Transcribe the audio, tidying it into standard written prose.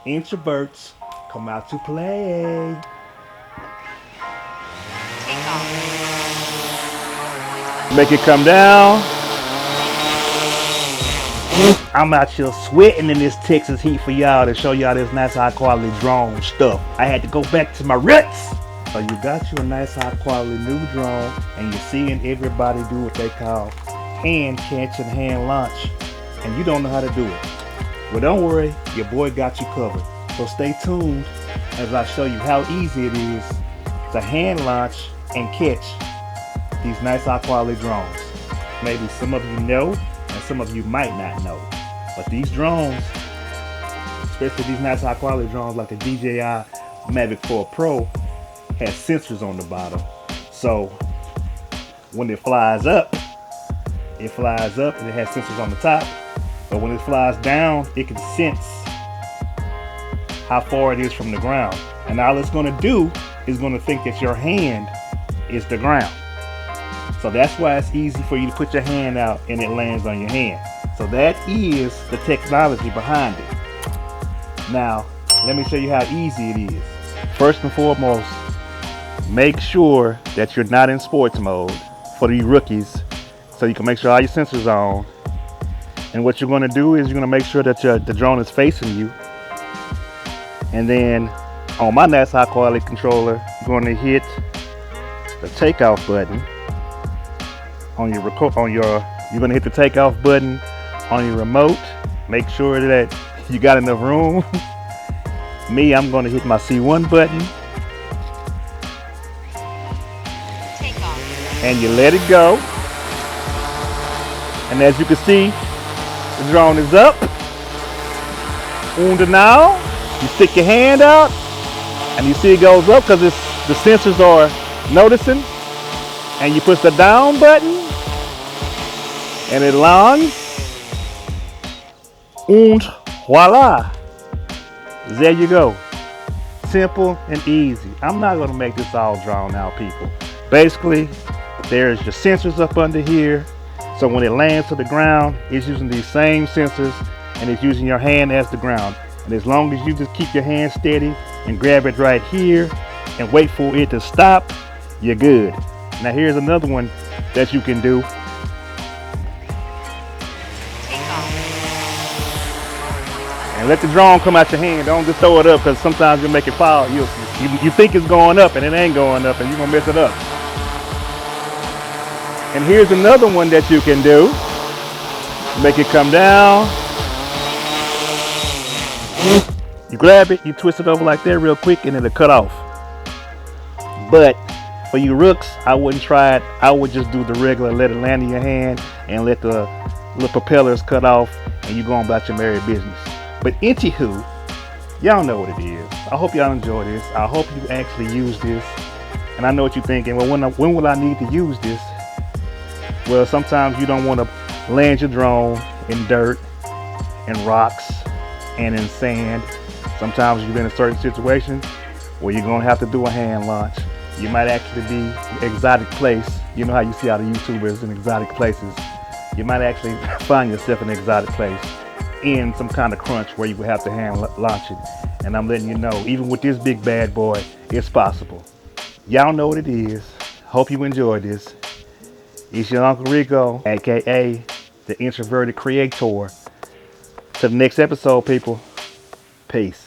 Introverts, come out to play. Make it come down. I'm out here sweating in this Texas heat for y'all to show y'all this nice high quality drone stuff. I had to go back to my roots. So you got you a nice high quality new drone and you're seeing everybody do what they call hand catch and hand launch. And you don't know how to do it. Well, don't worry, your boy got you covered. So stay tuned as I show you how easy it is to hand launch and catch these nice high quality drones. Maybe some of you know and some of you might not know. But these drones, especially these nice high quality drones like the DJI Mavic 4 Pro, has sensors on the bottom. So when it flies up and it has sensors on the top. But when it flies down, it can sense how far it is from the ground. And all it's going to do is going to think that your hand is the ground. So that's why it's easy for you to put your hand out and it lands on your hand. So that is the technology behind it. Now, let me show you how easy it is. First and foremost, make sure that you're not in sports mode for the rookies, so you can make sure all your sensors are on. And what you're going to do is you're going to make sure that the drone is facing you. And then on my nice high quality controller, you're going to hit the takeoff button on your you're going to hit the takeoff button on your remote. Make sure that you got enough room. Me, I'm going to hit my C1 button. And you let it go. And as you can see, the drone is up. And now, you stick your hand out and you see it goes up because the sensors are noticing. And you push the down button and it lands. And voila. There you go. Simple and easy. I'm not going to make this all drawn out, people. Basically, there's your sensors up under here. So when it lands to the ground, it's using these same sensors and it's using your hand as the ground. And as long as you just keep your hand steady and grab it right here and wait for it to stop, you're good. Now here's another one that you can do. And let the drone come out your hand. Don't just throw it up because sometimes you'll make it fall. You think it's going up and it ain't going up and you're going to mess it up. And here's another one that you can do. Make it come down. You grab it, you twist it over like that real quick and it'll cut off. But for you rooks, I wouldn't try it. I would just do the regular, let it land in your hand and let the little propellers cut off and you go on about your merry business. But anywho, y'all know what it is. I hope y'all enjoy this. I hope you actually use this. And I know what you're thinking, well, when will I need to use this? Well, sometimes you don't want to land your drone in dirt and rocks and in sand. Sometimes you've been in certain situations where you're going to have to do a hand launch. You might actually be in an exotic place. You know how you see all the YouTubers in exotic places. You might actually find yourself in an exotic place in some kind of crunch where you would have to hand launch it. And I'm letting you know, even with this big bad boy, it's possible. Y'all know what it is. Hope you enjoyed this. It's your Uncle Rico, aka the Introverted Creator. To the next episode, people. Peace.